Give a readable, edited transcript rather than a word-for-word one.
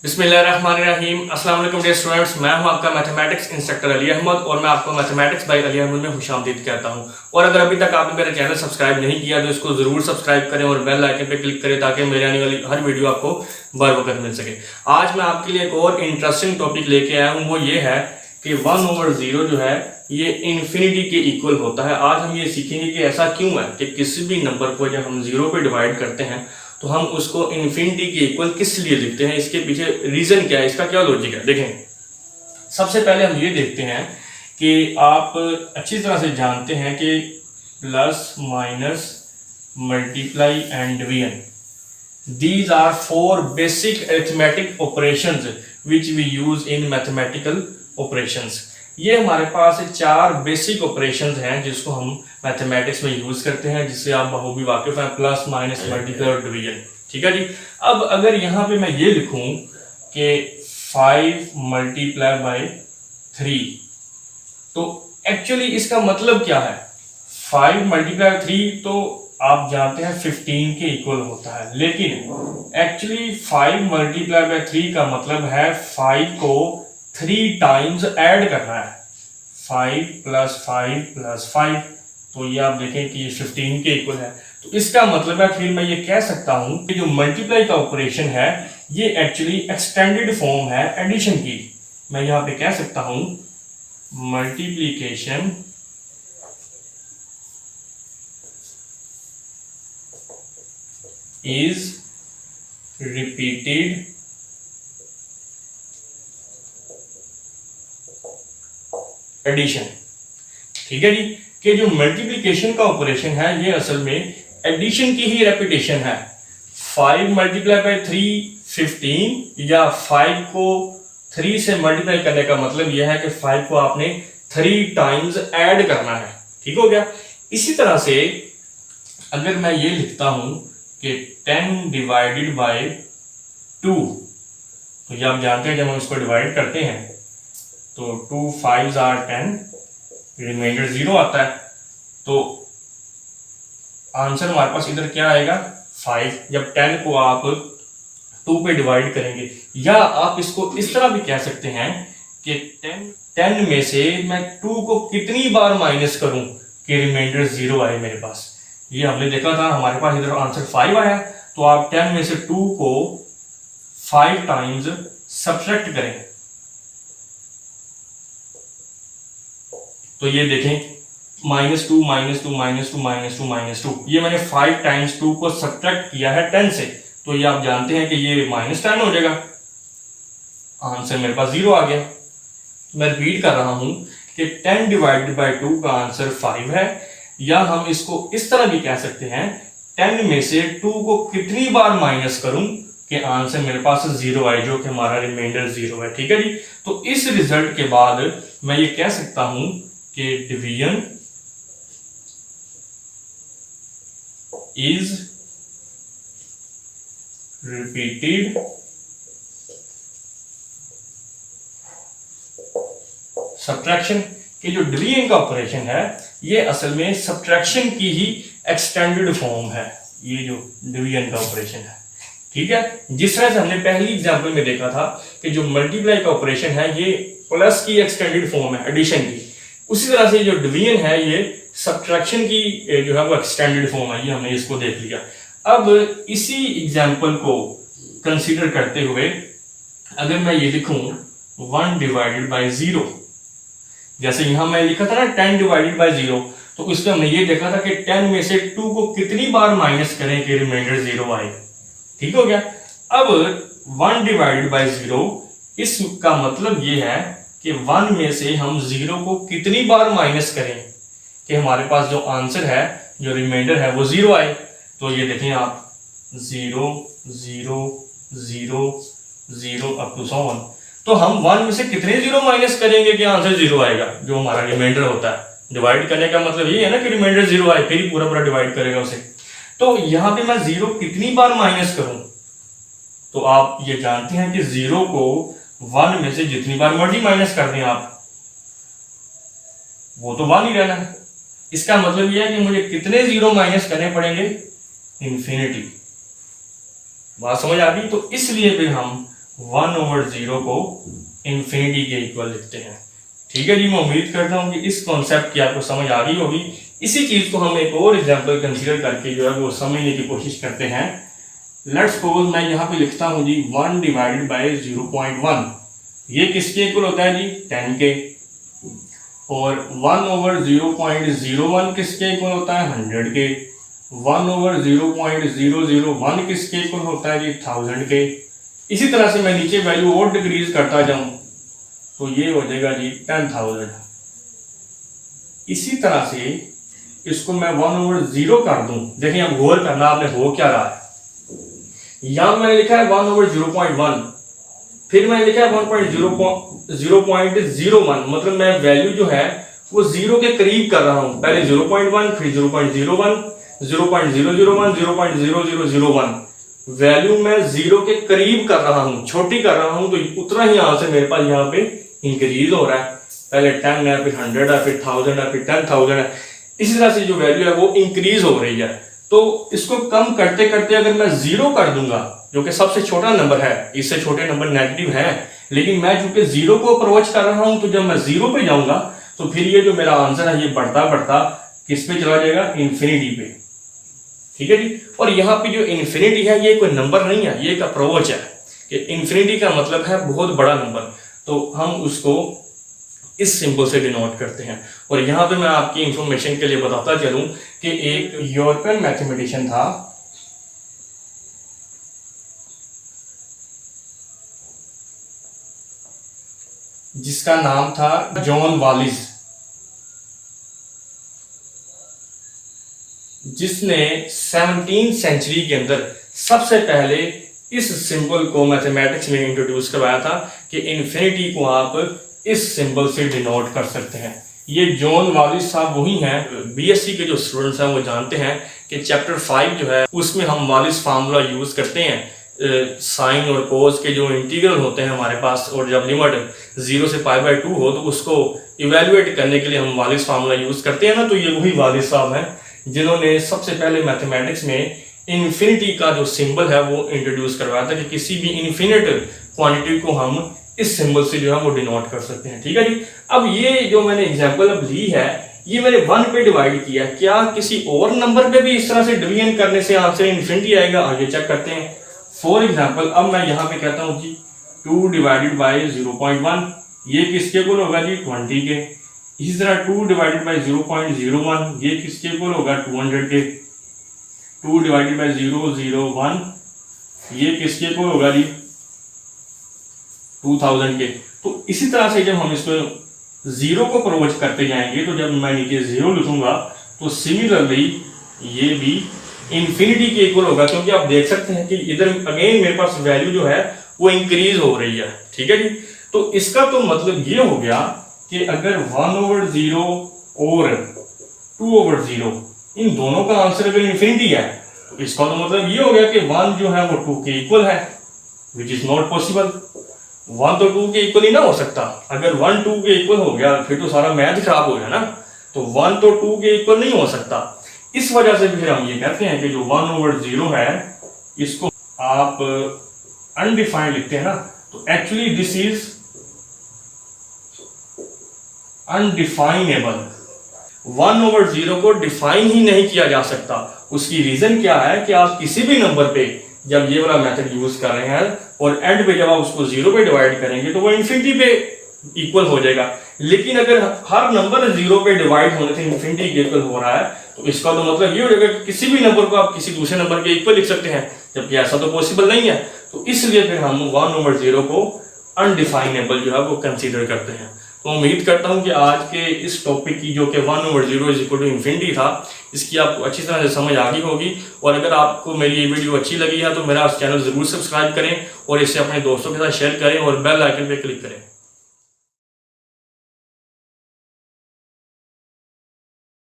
बिस्मिल्लाहिर्रहमानिर्रहीम। अस्सलाम वालेकुम डियर स्टूडेंट्स, मैं हूं आपका मैथमेटिक्स इंस्ट्रक्टर अली अहमद और मैं आपको मैथमेटिक्स बाय अली अहमद में खुशामदीद कहता हूं। और अगर अभी तक आपने मेरा चैनल सब्सक्राइब नहीं किया तो इसको ज़रूर सब्सक्राइब करें और बेल आइकन पे क्लिक करें ताकि मेरे आने वाली हर वीडियो आपको बर वक्त मिल सके। आज मैं आपके लिए एक और इंटरेस्टिंग टॉपिक लेके आया हूँ, वो ये है कि 1/0 जो है ये इन्फिनिटी के इक्वल होता है। आज हम ये सीखेंगे कि ऐसा क्यों है कि किसी भी नंबर को जब हम 0 पे डिवाइड करते हैं तो हम उसको इन्फिनिटी के इक्वल किस लिए लिखते हैं, इसके पीछे रीजन क्या है, इसका क्या लॉजिक है। देखें, सबसे पहले हम ये देखते हैं कि आप अच्छी तरह से जानते हैं कि plus minus multiply and division, these are four basic arithmetic operations which we use in mathematical operations। ये हमारे पास चार बेसिक ऑपरेशंस हैं जिसको हम मैथमेटिक्स में यूज करते हैं, जिससे आप बखूबी वाकिफ हैं, प्लस माइनस मल्टीप्लाई और डिवीजन। ठीक है जी। अब अगर यहाँ पे मैं ये लिखूं कि 5 मल्टीप्लाई बाय 3, तो एक्चुअली इसका मतलब क्या है। 5 मल्टीप्लाई 3 तो आप जानते हैं 15 के इक्वल होता है, लेकिन एक्चुअली 5 मल्टीप्लाई बाय 3 का मतलब है 5 को 3 टाइम्स ऐड करना है। 5 प्लस 5 प्लस 5, तो ये आप देखें कि ये 15 के इक्वल है। तो इसका मतलब है फिर मैं ये कह सकता हूं कि जो मल्टीप्लाई का ऑपरेशन है ये एक्चुअली एक्सटेंडेड फॉर्म है एडिशन की। मैं यहां पे कह सकता हूं मल्टीप्लीकेशन is repeated एडिशन। ठीक है जी, कि जो मल्टीप्लिकेशन का ऑपरेशन है ये असल में एडिशन की ही रेपिटेशन है। 5 मल्टीप्लाई बाय 3 15, या 5 को 3 से मल्टीप्लाई करने का मतलब यह है कि 5 को आपने 3 टाइम्स ऐड करना है। ठीक हो गया। इसी तरह से अगर मैं ये लिखता हूं कि 10 डिवाइडेड बाय 2, तो ये आप जानते हैं जब हम इसको डिवाइड करते हैं तो 2 5s are 10, रिमाइंडर 0 आता है, तो आंसर हमारे पास इधर क्या आएगा 5। जब 10 को आप 2 पे डिवाइड करेंगे, या आप इसको इस तरह भी कह सकते हैं कि 10 में से मैं 2 को कितनी बार माइनस करूं कि रिमाइंडर 0 आए मेरे पास। ये हमने देखा था, हमारे पास इधर आंसर 5 आया, तो आप 10 में से 2 को 5 टाइम्स सब्ट्रैक्ट करें, तो ये देखें -2 -2 -2 -2 -2, ये मैंने 5 टाइम्स 2 को सब्ट्रैक्ट किया है 10 से, तो ये आप जानते हैं कि ये -10 हो जाएगा। आंसर मेरे पास 0 आ गया। मैं रिपीट कर रहा हूं कि 10 डिवाइडेड बाय 2 का आंसर 5 है, या हम इसको इस तरह भी कह सकते हैं 10 में से 2 को कितनी बार माइनस करूं कि आंसर मेरे पास 0 आए, जो कि हमारा रिमाइंडर 0 है। ठीक है जी। तो इस रिजल्ट के बाद मैं ये कह सकता हूं कि डिवीजन इज रिपीटेड सब्ट्रैक्शन, कि जो डिवीजन का ऑपरेशन है ये असल में सब्ट्रैक्शन की ही एक्सटेंडेड फॉर्म है, ये जो डिवीजन का ऑपरेशन है। ठीक है। जिस तरह से हमने पहली एग्जांपल में देखा था कि जो मल्टीप्लाई का ऑपरेशन है ये प्लस की एक्सटेंडेड फॉर्म है एडिशन की, उसी तरह से जो डिवीजन है ये सब्ट्रैक्शन की जो है वो एक्सटेंडेड फॉर्म है। ये हमने इसको देख लिया। अब इसी एग्जांपल को कंसीडर करते हुए अगर मैं ये लिखूं 1 डिवाइडेड बाय 0, जैसे यहां मैं लिखा था ना 10 डिवाइडेड बाय 0, तो उसमें हमने ये देखा था कि 10 में से 2 को कितनी बार माइनस करें कि रिमाइंडर 0 आए। ठीक हो गया। अब 1 डिवाइडेड बाय 0, इसका मतलब ये है कि 1 में से हम 0 को कितनी बार माइनस करें कि हमारे पास जो आंसर है, जो रिमाइंडर है वो 0 आए। तो ये देखें आप 0 0 0 0 अप टू 100, तो हम 1 में से कितने 0 माइनस करेंगे कि आंसर 0 आएगा, जो हमारा रिमाइंडर होता है। डिवाइड करने का मतलब ये है ना कि रिमाइंडर 0 आए, फिर ही पूरा पूरा डिवाइड करेगा उसे। तो यहां पे मैं 0 कितनी बार माइनस करूं, तो आप ये जानते हैं कि 0 को 1 में से जितनी बार मर्जी माइनस कर दें आप, वो तो 1 ही रहना है। इसका मतलब यह है कि मुझे कितने 0 माइनस करने पड़ेंगे, इन्फिनिटी। बात समझ आ गई। तो इसलिए फिर हम 1/0 को इन्फिनिटी के इक्वल लिखते हैं। ठीक है जी, मैं उम्मीद करता हूँ कि इस कॉन्सेप्ट की आपको समझ आ गई होगी। इसी चीज़ को हम एक और एग्जांपल कंसीडर करके जो है वो समझने की कोशिश करते हैं। लेट्स सपोज मैं यहाँ पे लिखता हूँ जी 1 डिवाइडेड बाई 0.1, ये किसके इक्वल होता है जी 10 के। और 1/0.01 किसके इक्वल होता है 100 के। 1/0.001 किसके इक्वल होता है जी 1000 के। इसी तरह से मैं नीचे वैल्यू और डिक्रीज करता जाऊं तो ये हो जाएगा जी 10,000। इसी तरह से इसको मैं 1/0 कर दूं, देखिए अब गौर करना आपने हो क्या रहा है। यहां मैंने लिखा है 1/0.1, फिर मैंने लिखा है 1/0.01, मतलब मैं वैल्यू जो है वो 0 के करीब कर रहा हूं। पहले 0.1, फिर 0.01, 0.001, 0.0001, वैल्यू मैं 0 के करीब कर रहा हूं, छोटी कर रहा हूं, तो उतना ही यहां से मेरे पास यहाँ पे इंक्रीज हो रहा है। पहले 10 है, फिर 100 है, फिर 1000 है, फिर 10,000 है। इसी तरह से जो वैल्यू है वो इंक्रीज हो रही है। तो इसको कम करते करते अगर मैं 0 कर दूंगा, जो कि सबसे छोटा नंबर है, इससे छोटे नंबर नेगेटिव है, लेकिन मैं चूंकि 0 को अप्रोच कर रहा हूं, तो जब मैं 0 पे जाऊंगा तो फिर ये जो मेरा आंसर है ये बढ़ता बढ़ता किस पे चला जाएगा, इन्फिनिटी पे। ठीक है जी। और यहाँ पे जो इन्फिनिटी है ये कोई नंबर नहीं है, ये एक अप्रोच है कि इन्फिनिटी का मतलब है बहुत बड़ा नंबर, तो हम उसको इस सिंबल से डिनोट करते हैं। और यहाँ पे मैं आपकी इंफॉर्मेशन के लिए बताता चलूं कि एक यूरोपियन मैथमेटिशियन था, जिसका नाम था जॉन वालिस, जिसने 17वीं सेंचुरी के अंदर सबसे पहले इस सिंबल को मैथमेटिक्स में इंट्रोड्यूस करवाया था कि इन्फिनिटी को आप इस सिंबल से डिनोट कर सकते हैं। ये जॉन वालिस साहब वही हैं, बीएससी के जो स्टूडेंट्स हैं वो जानते हैं कि चैप्टर 5 जो है उसमें हम वालिस फार्मूला यूज करते हैं। साइन और कोस के जो इंटीग्रल होते हैं हमारे पास, और जब लिमिट 0 से π/2 हो तो उसको इवेल्युएट करने के लिए हम वालिस फार्मूला यूज करते हैं ना। तो ये वही वालिस साहब हैं जिन्होंने सबसे पहले मैथमेटिक्स में इन्फिनिटी का जो सिंबल है वो इंट्रोड्यूस करवाया था कि किसी भी इन्फिनिट क्वांटिटी को हम इस सिंबल से जो है वो डिनोट कर सकते हैं। ठीक है जी। अब ये जो मैंने एग्जांपल अब ली है ये मैंने 1 पे डिवाइड किया, क्या किसी और नंबर पे भी इस तरह से डिवीजन करने से आंसर इन्फिनिटी आएगा? आगे चेक करते हैं। फॉर एग्जाम्पल अब मैं यहाँ पे कहता हूँ जी 2 डिवाइडेड बाई 0.1, ये किसके इक्वल होगा जी 20 के। इसी तरह 2 डिवाइडेड बाई 0.01, ये किसके इक्वल होगा 200 के। 2 डिवाइडेड बाई 0.01, ये किसके इक्वल होगा जी 2000 के। तो इसी तरह से जब हम इसको 0 को अप्रोच करते जाएंगे तो जब मैं नीचे 0 लिखूंगा तो सिमिलरली ये भी इन्फिनिटी के इक्वल होगा, क्योंकि आप देख सकते हैं कि इधर अगेन मेरे पास वैल्यू जो है वो इंक्रीज हो रही है। ठीक है जी। तो इसका तो मतलब ये हो गया कि अगर 1/0 और 2/0 इन दोनों का आंसर अगर इन्फिनिटी है तो इसका तो मतलब ये हो गया कि 1 जो है वो 2 के इक्वल है, विच इज नॉट पॉसिबल। 1 तो 2 के इक्वल ही ना हो सकता। अगर 1 2 के इक्वल हो गया फिर तो सारा मैथ खराब हो गया ना। तो 1 तो 2 के इक्वल नहीं हो सकता। इस वजह से फिर हम ये कहते हैं कि जो 1/0 है इसको आप अनडिफाइंड लिखते हैं ना, तो एक्चुअली दिस इज अनडिफाइनेबल। 1/0 को डिफाइन ही नहीं किया जा सकता। उसकी रीजन क्या है कि आप किसी भी नंबर पे जब ये वाला मेथड यूज कर रहे हैं और एंड पे जब आप उसको 0 पे डिवाइड करेंगे तो वो इन्फिनिटी पे इक्वल हो जाएगा। लेकिन अगर हर नंबर 0 पे डिवाइड होने से इन्फिनिटी के इक्वल हो रहा है तो इसका तो मतलब ये हो जाएगा कि किसी भी नंबर को आप किसी दूसरे नंबर के इक्वल लिख सकते हैं, जबकि ऐसा तो पॉसिबल नहीं है। तो इसलिए फिर हम 1/0 को अनडिफाइनेबल जो है वो कंसीडर करते हैं। तो उम्मीद करता हूं कि आज के इस टॉपिक की जो कि 1/0 इज इक्वल टू इन्फिनिटी था, इसकी आपको अच्छी तरह से समझ आ गई होगी। और अगर आपको मेरी ये वीडियो अच्छी लगी है तो मेरा चैनल जरूर सब्सक्राइब करें और इसे अपने दोस्तों के साथ शेयर करें और बेल आइकन पे क्लिक करें।